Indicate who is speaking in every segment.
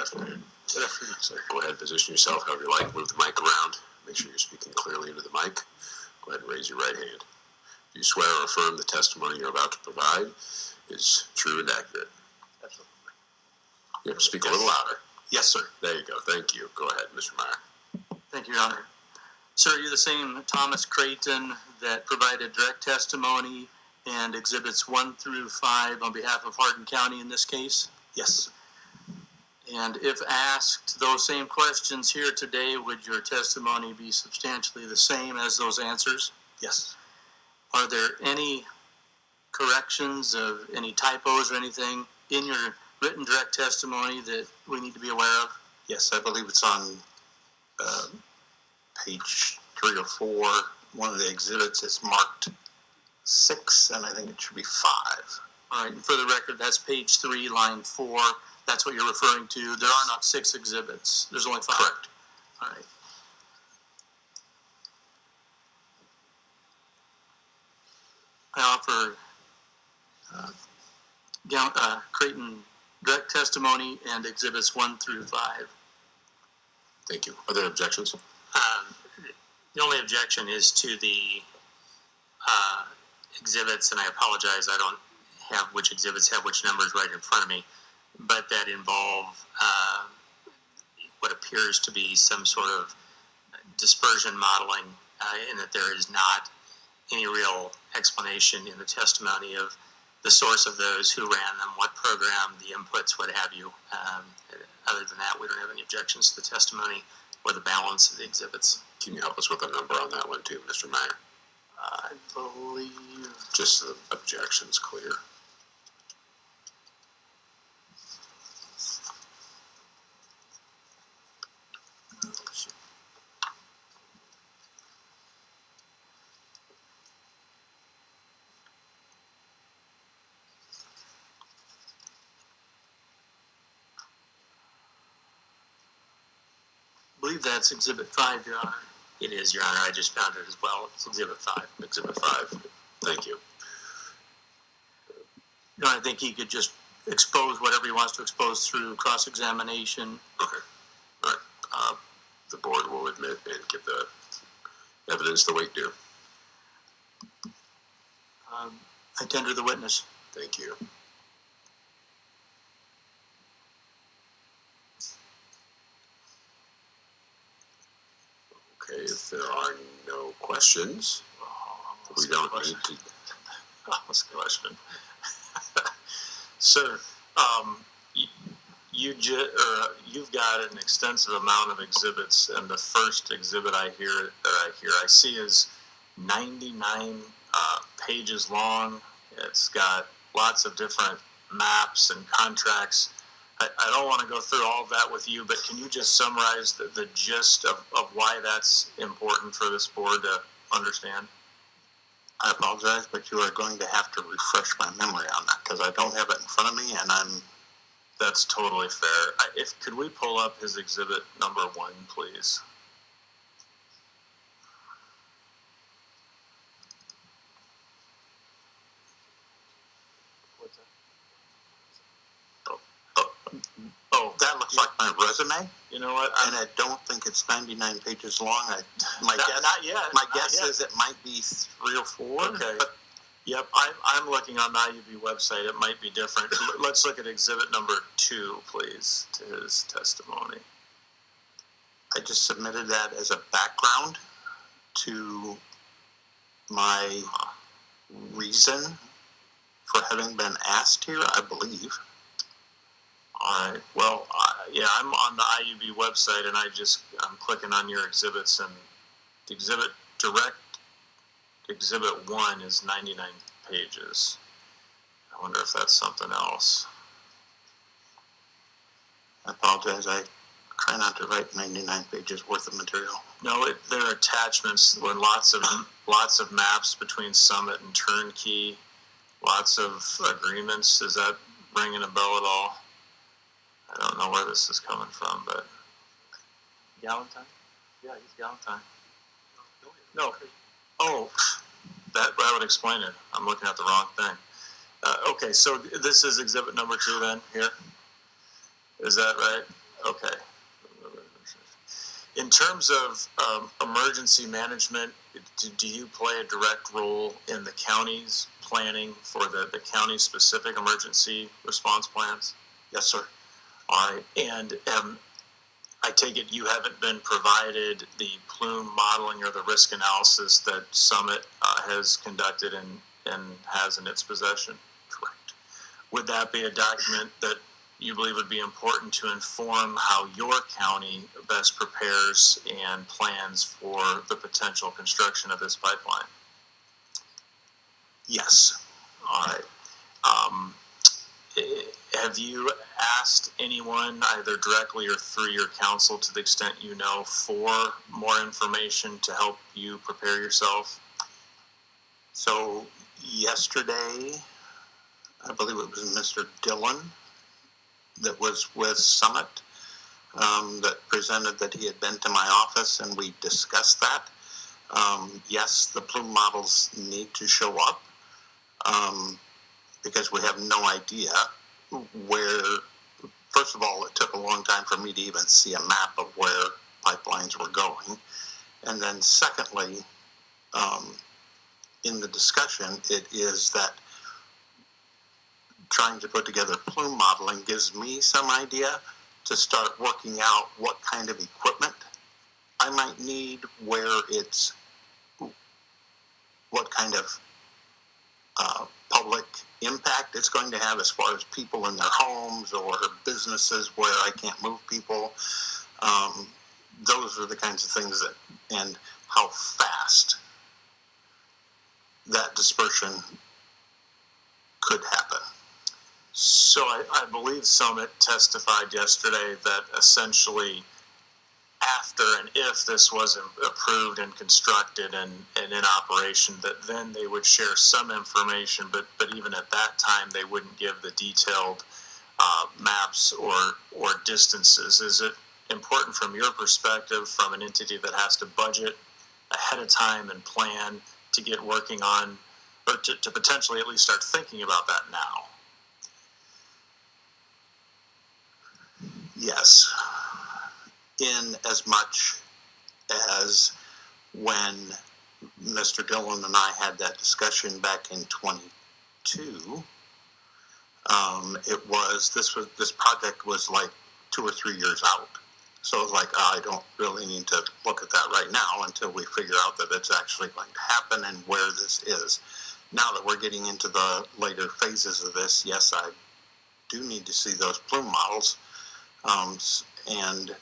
Speaker 1: afternoon. Good afternoon, sir. Go ahead, position yourself however you like. Move the mic around. Make sure you're speaking clearly into the mic. Go ahead and raise your right hand. Do you swear or affirm the testimony you're about to provide is true and accurate?
Speaker 2: Absolutely.
Speaker 1: You have to speak a little louder.
Speaker 2: Yes, sir.
Speaker 1: There you go. Thank you. Go ahead, Mr. Meyer.
Speaker 3: Thank you, Your Honor. Sir, you're the same Thomas Craighton that provided direct testimony and exhibits 1 through 5 on behalf of Hardin County in this case?
Speaker 2: Yes.
Speaker 3: And if asked those same questions here today, would your testimony be substantially the same as those answers?
Speaker 2: Yes.
Speaker 3: Are there any corrections of any typos or anything in your written direct testimony that we need to be aware of?
Speaker 2: Yes, I believe it's on page 3 or 4. One of the exhibits is marked 6, and I think it should be 5.
Speaker 3: All right, and for the record, that's page 3, line 4. That's what you're referring to. There are not 6 exhibits. There's only 5.
Speaker 2: Correct.
Speaker 3: All right. I offer Craighton direct testimony and exhibits 1 through 5.
Speaker 1: Thank you. Are there objections?
Speaker 4: The only objection is to the exhibits, and I apologize, I don't have which exhibits have which numbers right in front of me, but that involve what appears to be some sort of dispersion modeling, in that there is not any real explanation in the testimony of the source of those, who ran them, what program, the inputs, what have you. Other than that, we don't have any objections to the testimony or the balance of the exhibits.
Speaker 1: Can you help us with a number on that one too, Mr. Meyer?
Speaker 3: I believe...
Speaker 1: Just the objections clear.
Speaker 3: I believe that's exhibit 5, Your Honor.
Speaker 4: It is, Your Honor. I just found it as well. It's exhibit 5.
Speaker 1: Exhibit 5. Thank you.
Speaker 3: No, I think he could just expose whatever he wants to expose through cross-examination.
Speaker 1: Okay. All right. The board will admit and give the evidence the weight due.
Speaker 3: I tender the witness.
Speaker 1: Thank you. Okay, if there are no questions, we don't need to.
Speaker 2: Almost a question. Sir, you've got an extensive amount of exhibits, and the first exhibit I see is 99 pages long. It's got lots of different maps and contracts. I don't want to go through all of that with you, but can you just summarize the gist of why that's important for this board to understand?
Speaker 5: I apologize, but you are going to have to refresh my memory on that because I don't have it in front of me, and
Speaker 2: That's totally fair. Could we pull up his exhibit number 1, please?
Speaker 3: What's that?
Speaker 5: Oh, that looks like my resume.
Speaker 2: You know what?
Speaker 5: And I don't think it's 99 pages long. My guess is it might be 3 or 4.
Speaker 2: Okay.
Speaker 5: But
Speaker 2: Yep, I'm looking on the IUB website. It might be different. Let's look at exhibit number 2, please, to his testimony.
Speaker 5: I just submitted that as a background to my reason for having been asked here, I believe.
Speaker 2: All right. Well, yeah, I'm on the IUB website, and I'm clicking on your exhibits, and the exhibit 1 is 99 pages. I wonder if that's something else.
Speaker 5: I apologize. I try not to write 99 pages worth of material.
Speaker 2: No, there are attachments with lots of maps between Summit and Turnkey, lots of agreements. Is that ringing a bell at all? I don't know where this is coming from, but
Speaker 3: Galentine? Yeah, he's Galentine.
Speaker 2: no. Oh, that would explain it. I'm looking at the wrong thing. Okay, so this is exhibit number 2 then, here? Is that right? Okay. In terms of emergency management, do you play a direct role in the county's planning for the county-specific emergency response plans?
Speaker 5: Yes, sir.
Speaker 2: All right. And I take it you haven't been provided the plume modeling or the risk analysis that Summit has conducted and has in its possession?
Speaker 5: Correct.
Speaker 2: Would that be a document that you believe would be important to inform how your county best prepares and plans for the potential construction of this pipeline?
Speaker 5: Yes.
Speaker 2: All right. Have you asked anyone, either directly or through your council, to the extent you know, for more information to help you prepare yourself?
Speaker 5: So yesterday, I believe it was Mr. Dillon that was with Summit that presented that he had been to my office, and we discussed that. Yes, the plume models need to show up because we have no idea where. First of all, it took a long time for me to even see a map of where pipelines were going. And then secondly, in the discussion, it is that trying to put together plume modeling gives me some idea to start working out what kind of equipment I might need, where it's, what kind of public impact it's going to have as far as people in their homes or businesses where I can't move people. Those are the kinds of things that, and how fast that dispersion could happen.
Speaker 2: So I believe Summit testified yesterday that essentially after and if this was approved and constructed and in operation, that then they would share some information, but even at that time they wouldn't give the detailed maps or distances. Is it important from your perspective, from an entity that has to budget ahead of time and plan to get working on, or to potentially at least start thinking about that now?
Speaker 5: Yes, in as much as when Mr. Dillon and I had that discussion back in 22, this project was like 2 or 3 years out. So it was like, I don't really need to look at that right now until we figure out that it's actually going to happen and where this is. Now that we're getting into the later phases of this, yes, I do need to see those plume models and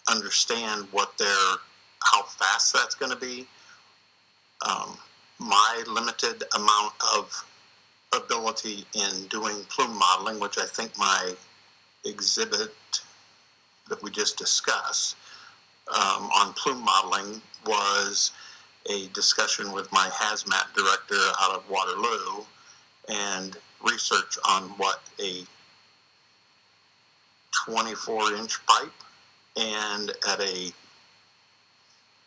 Speaker 5: understand how fast that's going to be. My limited amount of ability in doing plume modeling, which I think my exhibit that we just discussed on plume modeling was a discussion with my hazmat director out of Waterloo and research on what a 24-inch pipe and at a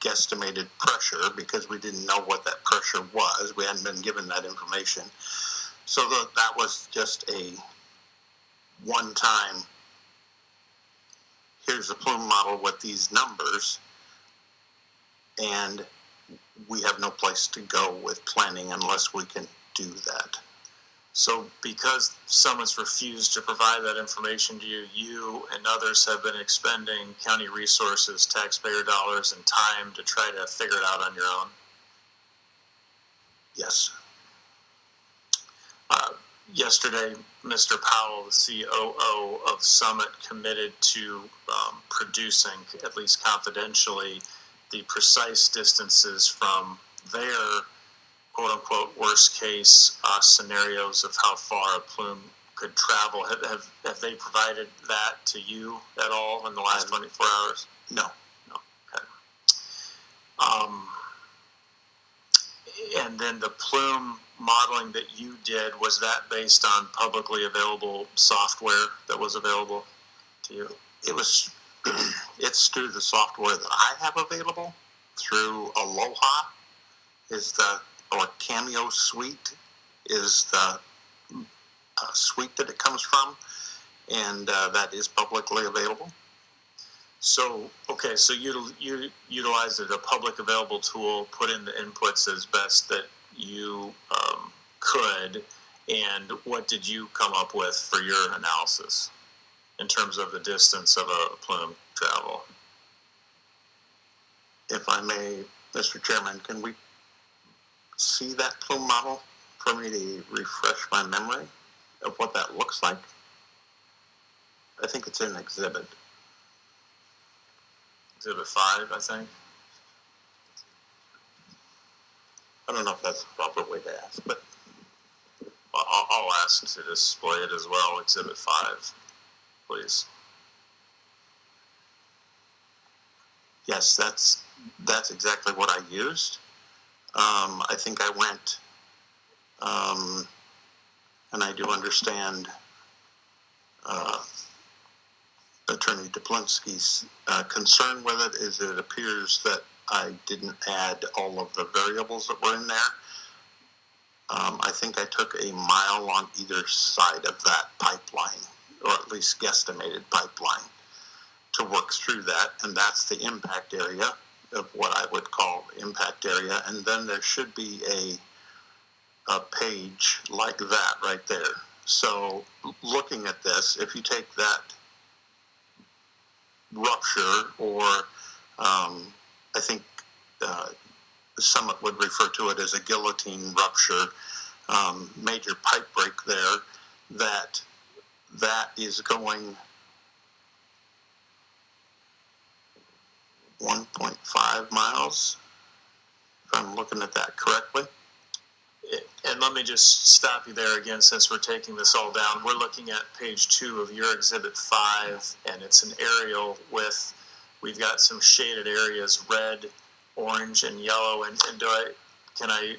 Speaker 5: guesstimated pressure, because we didn't know what that pressure was. We hadn't been given that information. So that was just a one-time, here's the plume model with these numbers, and we have no place to go with planning unless we can do that.
Speaker 2: So because Summit's refused to provide that information to you, you and others have been expending county resources, taxpayer dollars, and time to try to figure it out on your own?
Speaker 5: Yes.
Speaker 2: Yesterday, Mr. Powell, the COO of Summit, committed to producing, at least confidentially, the precise distances from their quote-unquote worst-case scenarios of how far a plume could travel. Have they provided that to you at all in the last 24 hours?
Speaker 5: No.
Speaker 2: No. Okay. And then the plume modeling that you did, was that based on publicly available software that was available to you?
Speaker 5: It's through the software that I have available through Aloha or Cameo Suite is the suite that it comes from, and that is publicly available.
Speaker 2: So, okay, so you utilized a public available tool, put in the inputs as best that you could, and what did you come up with for your analysis in terms of the distance of a plume travel?
Speaker 5: If I may, Mr. Chairman, can we see that plume model for me to refresh my memory of what that looks like? I think it's in exhibit.
Speaker 2: Exhibit 5, I think.
Speaker 5: I don't know if that's the proper way to ask, but
Speaker 2: I'll ask to display it as well. Exhibit 5, please.
Speaker 5: yes, that's exactly what I used. I think I went, and I do understand Attorney Duplinski's concern with it is it appears that I didn't add all of the variables that were in there. I think I took a mile on either side of that pipeline, or at least guesstimated pipeline, to work through that, and that's the impact area of what I would call impact area. And then there should be a page like that right there. So looking at this, if you take that rupture, or I think Summit would refer to it as a guillotine rupture, major pipe break there, that is going 1.5 miles, if I'm looking at that correctly.
Speaker 2: And let me just stop you there again, since we're taking this all down. We're looking at page 2 of your Exhibit 5, and it's an aerial with, we've got some shaded areas, red, orange, and yellow. And can I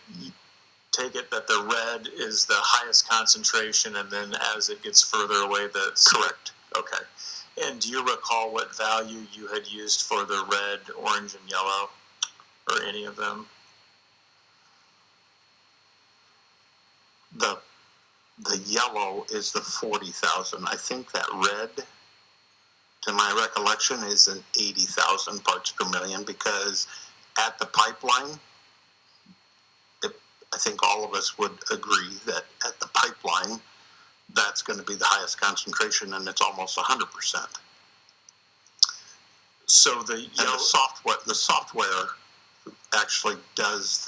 Speaker 2: take it that the red is the highest concentration, and then as it gets further away, that's
Speaker 5: correct?
Speaker 2: Okay. And do you recall what value you had used for the red, orange, and yellow, or any of them?
Speaker 5: The yellow is the 40,000. I think that red, to my recollection, is an 80,000 parts per million, because at the pipeline, I think all of us would agree that at the pipeline, that's going to be the highest concentration, and it's almost 100%.
Speaker 2: So the yellow,
Speaker 5: and the software actually does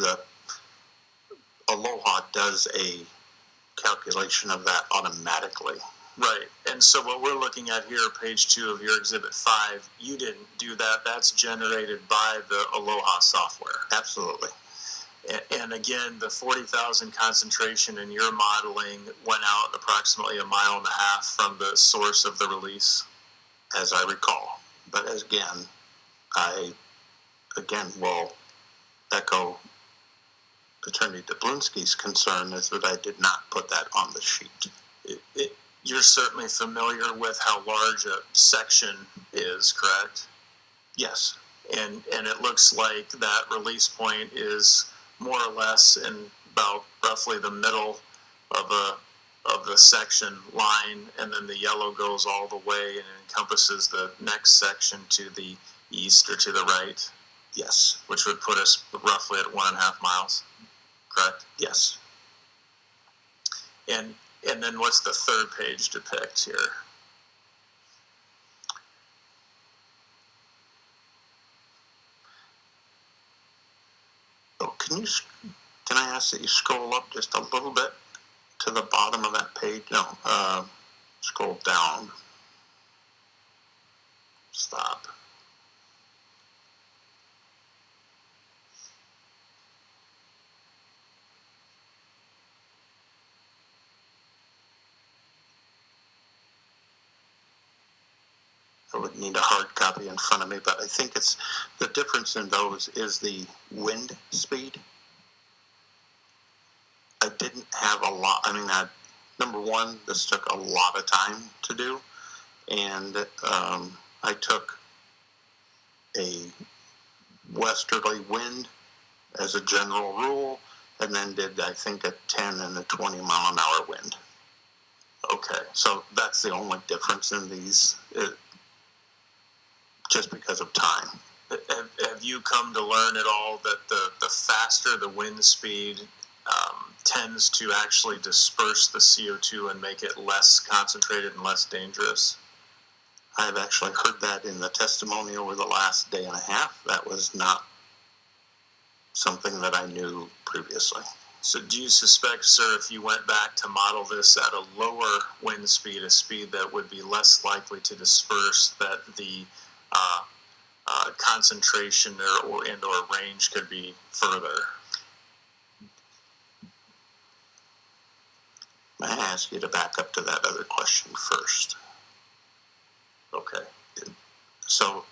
Speaker 5: Aloha does a calculation of that automatically.
Speaker 2: right. And so what we're looking at here, page 2 of your Exhibit 5, you didn't do that. That's generated by the Aloha software.
Speaker 5: Absolutely.
Speaker 2: And again, the 40,000 concentration in your modeling went out approximately 1.5 miles from the source of the release,
Speaker 5: as I recall. But I will echo Attorney Duplinski's concern is that I did not put that on the sheet.
Speaker 2: You're certainly familiar with how large a section is, correct?
Speaker 5: Yes.
Speaker 2: And it looks like that release point is more or less in about roughly the middle of the section line, and then the yellow goes all the way and encompasses the next section to the east or to the right.
Speaker 5: Yes.
Speaker 2: Which would put us roughly at 1.5 miles, correct?
Speaker 5: Yes.
Speaker 2: And then what's the third page depict here?
Speaker 5: Oh, can I ask that you scroll up just a little bit to the bottom of that page? No, scroll down. Stop. I would need a hard copy in front of me, but I think it's the difference in those is the wind speed. I didn't have a lot. I mean, number one, this took a lot of time to do, and I took a westerly wind as a general rule, and then did, I think, a 10 and a 20 mile an hour wind.
Speaker 2: Okay.
Speaker 5: So that's the only difference in these, just because of time.
Speaker 2: Have you come to learn at all that the faster the wind speed tends to actually disperse the CO2 and make it less concentrated and less dangerous?
Speaker 5: I've actually heard that in the testimony over the last day and a half. That was not something that I knew previously.
Speaker 2: So do you suspect, sir, if you went back to model this at a lower wind speed, a speed that would be less likely to disperse, that the concentration or range could be further?
Speaker 5: May I ask you to back up to that other question first?
Speaker 2: Okay.
Speaker 5: So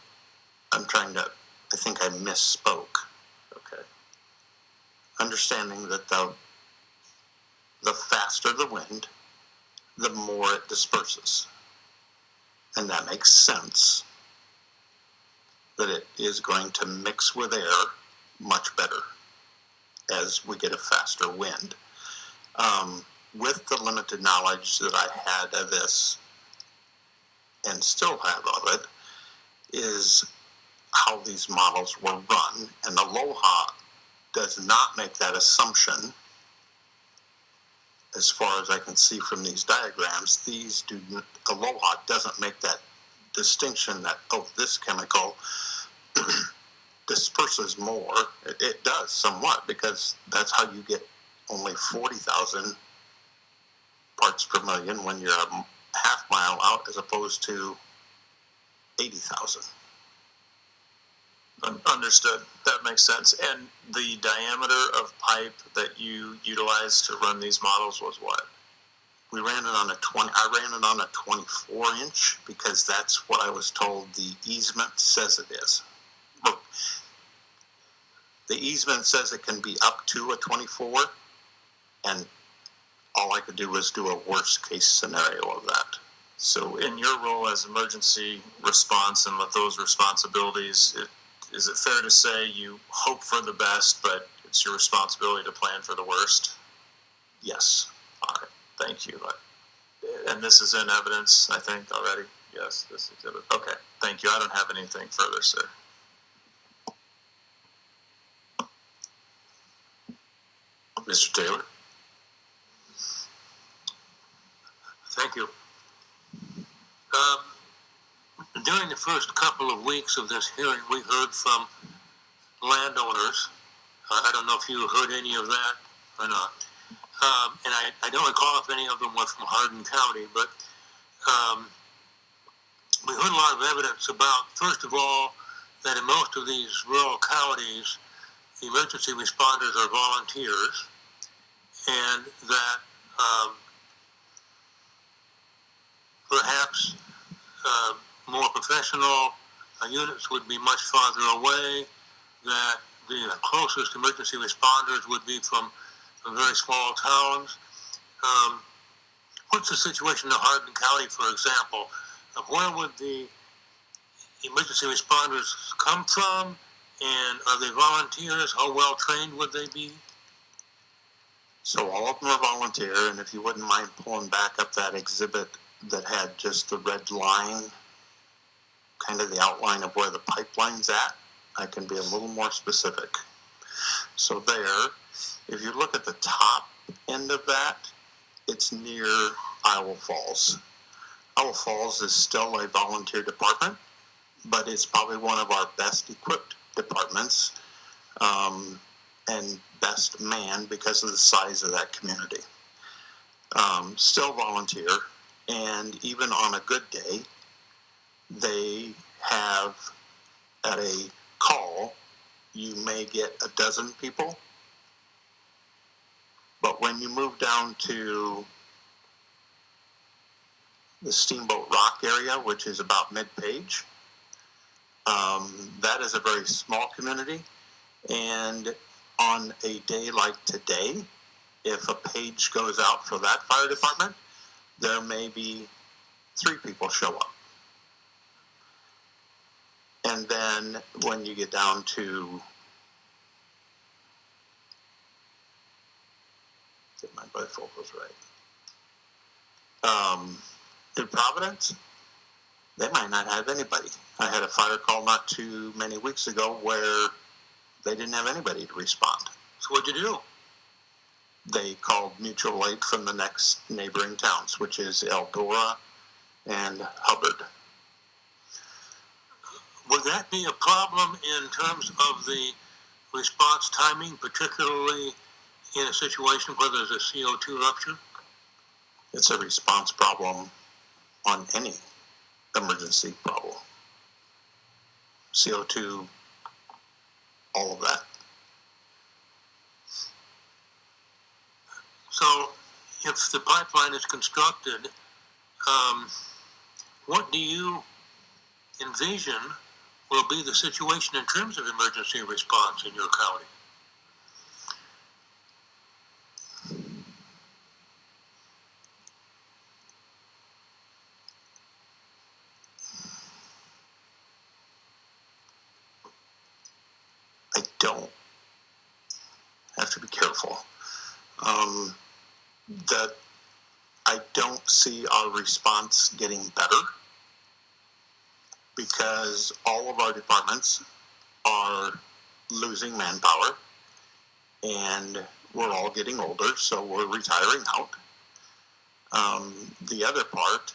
Speaker 5: I think I misspoke.
Speaker 2: Okay.
Speaker 5: Understanding that the faster the wind, the more it disperses. And that makes sense, that it is going to mix with air much better as we get a faster wind. With the limited knowledge that I had of this, and still have of it, is how these models were run. And Aloha does not make that assumption. As far as I can see from these diagrams, Aloha doesn't make that distinction that, oh, this chemical disperses more. It does somewhat, because that's how you get only 40,000 parts per million when you're a half mile out, as opposed to 80,000.
Speaker 2: Understood. That makes sense. And the diameter of pipe that you utilized to run these models was what?
Speaker 5: I ran it on a 24-inch because that's what I was told the easement says it is. Look, the easement says it can be up to a 24, and all I could do was do a worst case scenario of that.
Speaker 2: So in your role as emergency response and with those responsibilities, is it fair to say you hope for the best, but it's your responsibility to plan for the worst?
Speaker 5: Yes.
Speaker 2: All right. Thank you. And this is in evidence, I think, already? Yes, this exhibit. Okay. Thank you. I don't have anything further, sir.
Speaker 1: Mr. Taylor?
Speaker 6: Thank you. During the first couple of weeks of this hearing, we heard from landowners. I don't know if you heard any of that or not. And I don't recall if any of them were from Hardin County, but we heard a lot of evidence about, first of all, that in most of these rural counties, the emergency responders are volunteers, and that perhaps more professional units would be much farther away, that the closest emergency responders would be from very small towns. What's the situation in Hardin County, for example? Where would the emergency responders come from, and are they volunteers? How well trained would they be?
Speaker 5: So all of them are volunteer, and if you wouldn't mind pulling back up that exhibit that had just the red line, kind of the outline of where the pipeline's at, I can be a little more specific. So there, if you look at the top end of that, it's near Iowa Falls. Iowa Falls is still a volunteer department, but it's probably one of our best equipped departments, and best manned because of the size of that community. Still volunteer, and even on a good day, they have, at a call, you may get a dozen people. But when you move down to the Steamboat Rock area, which is about mid-page, that is a very small community. And on a day like today, if a page goes out for that fire department, there may be 3 people show up. And then when you get down to, get my bifocals right, In Providence, they might not have anybody. I had a fire call not too many weeks ago where they didn't have anybody to respond.
Speaker 6: So what'd you do?
Speaker 5: They called mutual aid from the next neighboring towns, which is Eldora and Hubbard.
Speaker 6: Would that be a problem in terms of the response timing, particularly in a situation where there's a CO2 rupture?
Speaker 5: It's a response problem on any emergency problem. CO2, all of that.
Speaker 6: So if the pipeline is constructed, what do you envision will be the situation in terms of emergency response in your county?
Speaker 5: I don't have to be careful. That I don't see our response getting better because all of our departments are losing manpower and we're all getting older, so we're retiring out. The other part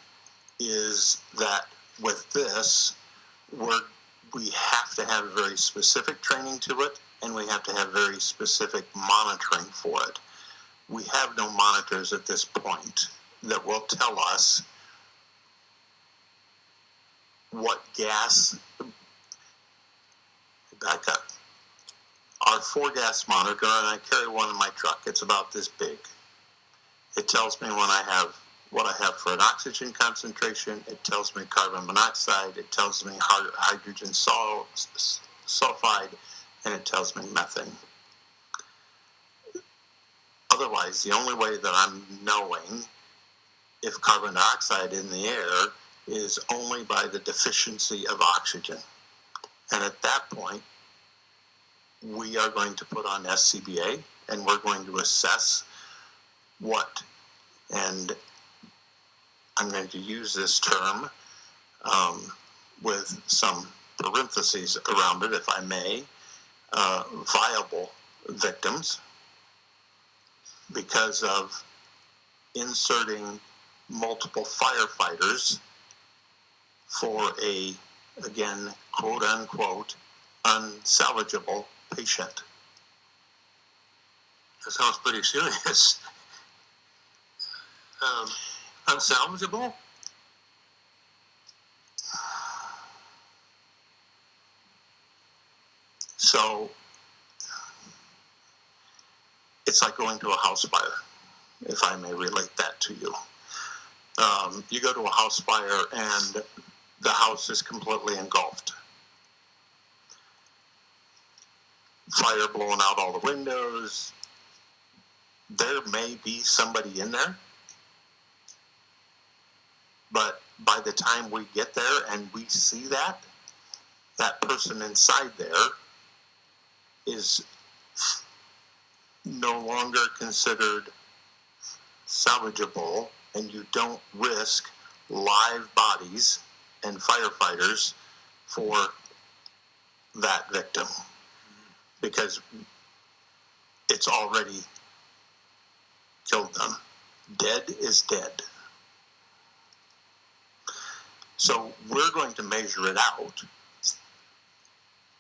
Speaker 5: is that with this, we have to have very specific training to it, and we have to have very specific monitoring for it. We have no monitors at this point that will tell us what gas. Back up. Our 4-gas monitor, and I carry one in my truck. It's about this big. It tells me when I have what I have for an oxygen concentration. It tells me carbon monoxide. It tells me hydrogen sulfide, and it tells me methane. Otherwise, the only way that I'm knowing if carbon dioxide in the air is only by the deficiency of oxygen. And at that point, we are going to put on SCBA, and we're going to assess what, and I'm going to use this term with some parentheses around it, if I may, viable victims, because of inserting multiple firefighters for a, again, quote unquote, unsalvageable patient.
Speaker 6: That sounds pretty serious. Unsalvageable?
Speaker 5: So it's like going to a house fire, if I may relate that to you. You go to a house fire and the house is completely engulfed. Fire blowing out all the windows. There may be somebody in there, but by the time we get there and we see that, that person inside there is no longer considered salvageable, and you don't risk live bodies and firefighters for that victim because it's already killed them. Dead is dead. So we're going to measure it out,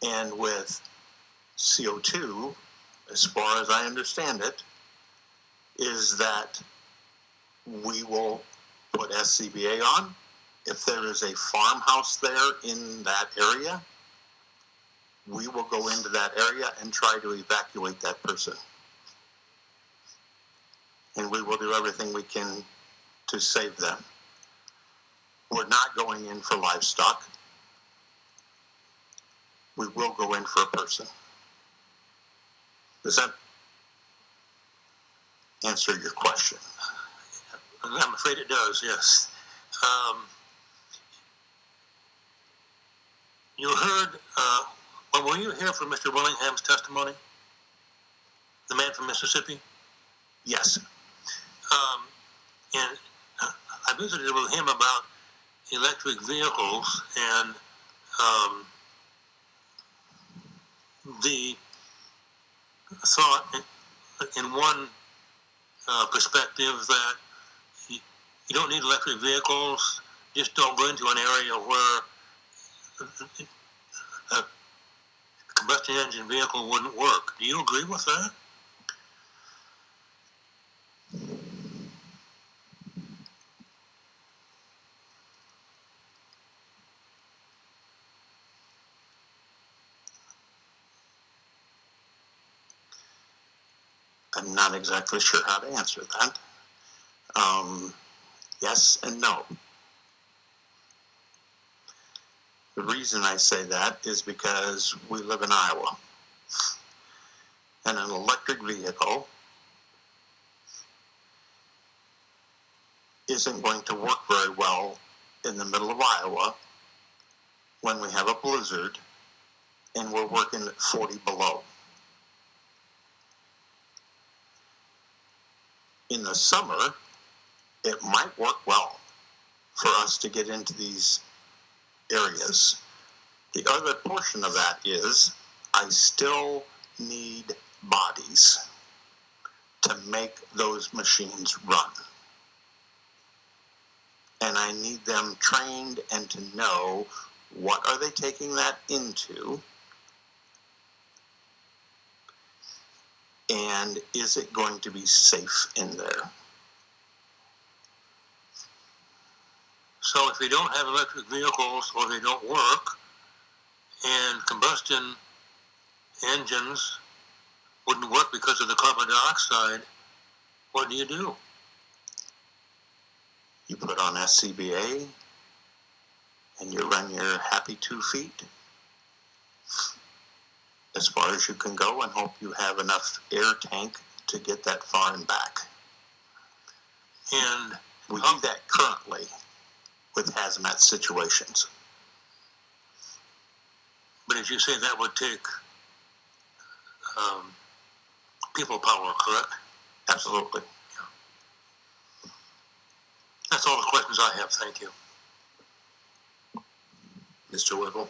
Speaker 5: and with CO2, as far as I understand it, is that we will put SCBA on. If there is a farmhouse there in that area, we will go into that area and try to evacuate that person. And we will do everything we can to save them. We're not going in for livestock. We will go in for a person. Does that answer your question?
Speaker 6: I'm afraid it does, yes. You heard, well, were you here for Mr. Willingham's testimony? The man from Mississippi?
Speaker 5: Yes.
Speaker 6: And I visited with him about electric vehicles and the thought in one perspective that you don't need electric vehicles, just don't go into an area where a combustion engine vehicle wouldn't work. Do you agree with that?
Speaker 5: I'm not exactly sure how to answer that. Yes and no. The reason I say that is because we live in Iowa, and an electric vehicle isn't going to work very well in the middle of Iowa when we have a blizzard and we're working at 40 below. In the summer, it might work well for us to get into these areas. The other portion of that is I still need bodies to make those machines run. And I need them trained and to know what are they taking that into, and is it going to be safe in there?
Speaker 6: So if we don't have electric vehicles or they don't work, and combustion engines wouldn't work because of the carbon dioxide, what do?
Speaker 5: You put on SCBA and you run your happy 2 feet as far as you can go and hope you have enough air tank to get that far and back.
Speaker 6: And
Speaker 5: we do that currently with hazmat situations.
Speaker 6: But as you say, that would take people power, correct?
Speaker 5: Absolutely.
Speaker 6: Yeah. That's all the questions I have. Thank you.
Speaker 1: Mr. Whippel?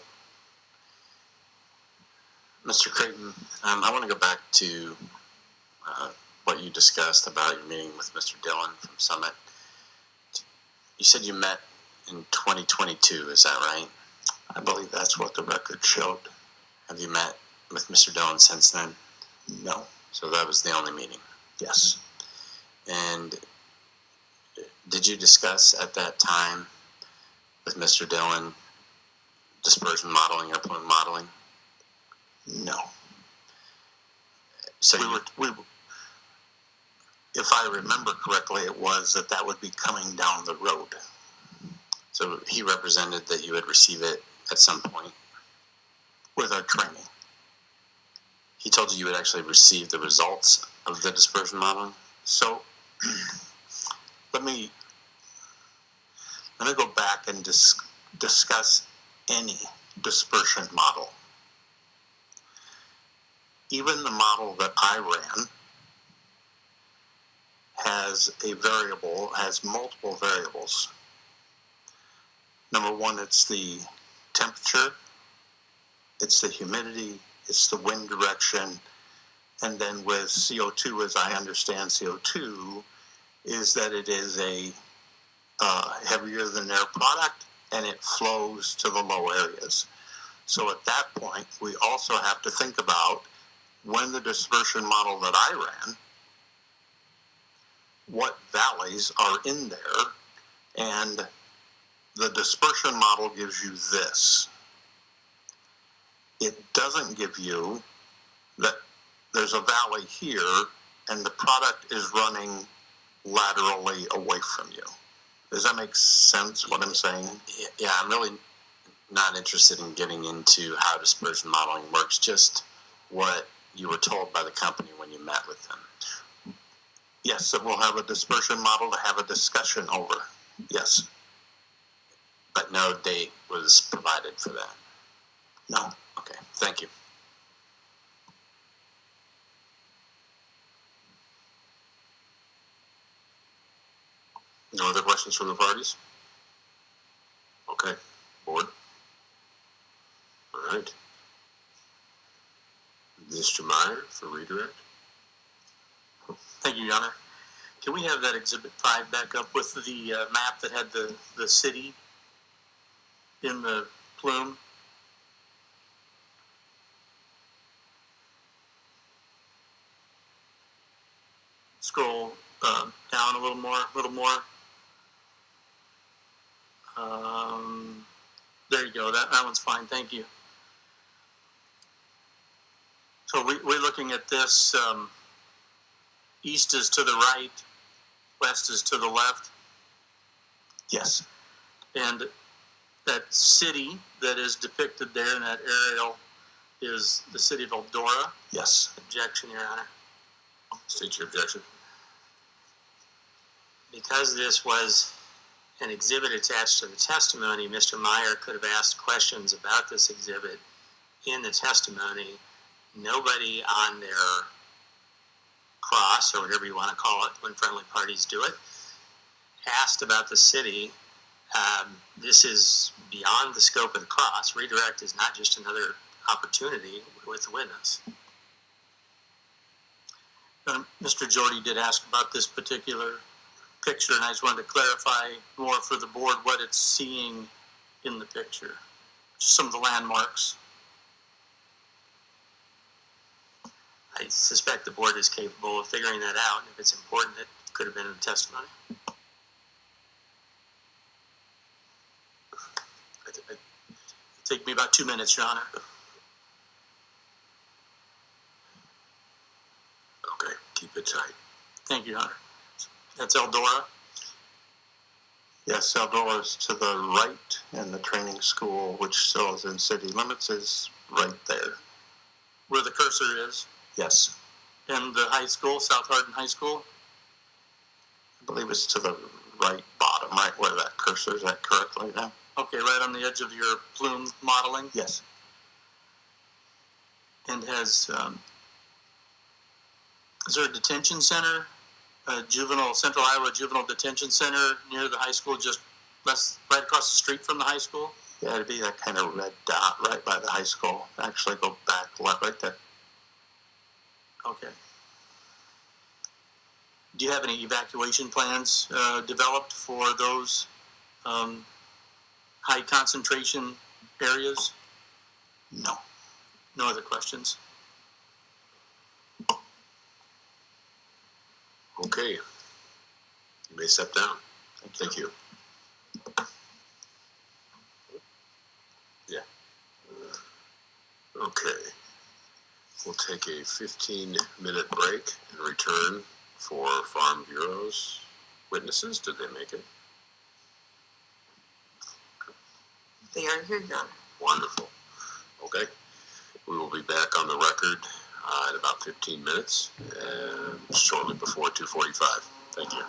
Speaker 7: Mr. Craighton, I want to go back to what you discussed about your meeting with Mr. Dillon from Summit. You said you met in 2022, is that right?
Speaker 5: I believe that's what the record showed.
Speaker 7: Have you met with Mr. Dillon since then?
Speaker 5: No.
Speaker 7: So that was the only meeting?
Speaker 5: Yes.
Speaker 7: And did you discuss at that time with Mr. Dillon dispersion modeling or plume modeling?
Speaker 5: No.
Speaker 7: So
Speaker 5: if I remember correctly, it was that would be coming down the road.
Speaker 7: So he represented that you would receive it at some point?
Speaker 5: With our training.
Speaker 7: He told you would actually receive the results of the dispersion modeling?
Speaker 5: So let me go back and discuss any dispersion model. Even the model that I ran has multiple variables. Number one, it's the temperature, it's the humidity, it's the wind direction, and then with CO2, as I understand CO2, is that it is a heavier than air product and it flows to the low areas. So at that point, we also have to think about when the dispersion model that I ran, what valleys are in there, and the dispersion model gives you this. It doesn't give you that there's a valley here and the product is running laterally away from you. Does that make sense, what I'm saying?
Speaker 7: Yeah, I'm really not interested in getting into how dispersion modeling works, just what you were told by the company when you met with them.
Speaker 5: Yes, so we'll have a dispersion model to have a discussion over. Yes.
Speaker 7: But no date was provided for that?
Speaker 5: No.
Speaker 7: Okay, thank you.
Speaker 1: No other questions from the parties? Okay, board? All right. Mr. Meyer for redirect.
Speaker 3: Thank you, Your Honor. Can we have that Exhibit 5 back up with the map that had the city in the plume? Scroll down a little more, there you go. That one's fine. Thank you. So we're looking at this. East is to the right, west is to the left,
Speaker 5: Yes.
Speaker 3: and that city that is depicted there in that aerial is the city of Eldora.
Speaker 5: Yes.
Speaker 3: Objection, Your Honor.
Speaker 1: State your objection.
Speaker 4: Because this was an exhibit attached to the testimony, Mr. Meyer could have asked questions about this exhibit in the testimony. Nobody on their cross, or whatever you want to call it when friendly parties do it, asked about the city. This is beyond the scope of the cross. Redirect is not just another opportunity with the witness.
Speaker 3: Mr. Jorde did ask about this particular picture, and I just wanted to clarify more for the board what it's seeing in the picture. Just some of the landmarks.
Speaker 4: I suspect the board is capable of figuring that out, and if it's important, it could have been in the testimony.
Speaker 3: It'll take me about 2 minutes, Your Honor.
Speaker 1: Okay, keep it tight.
Speaker 3: Thank you, Your Honor. That's Eldora.
Speaker 5: Yes, Eldora is to the right, and the training school, which still is in city limits, is right there.
Speaker 3: Where the cursor is.
Speaker 5: Yes.
Speaker 3: And the high school, South Hardin High School.
Speaker 5: I believe it's to the right bottom, right where that cursor is. Is that correct right now?
Speaker 3: Okay, right on the edge of your plume modeling.
Speaker 5: Yes.
Speaker 3: And has, is there a detention center? A Central Iowa Juvenile Detention Center near the high school, just right across the street from the high school?
Speaker 5: Yeah, it'd be that kind of red dot right by the high school. Actually, go back left right there.
Speaker 3: Okay. Do you have any evacuation plans developed for those high concentration areas?
Speaker 5: No.
Speaker 3: No other questions?
Speaker 1: Okay. You may step down. Thank you. Yeah. Okay. We'll take a 15-minute break and return for Farm Bureau's witnesses. Did they make it?
Speaker 8: They are here, Your Honor.
Speaker 1: Wonderful. Okay. We will be back on the record in about 15 minutes, shortly before 2:45. Thank you.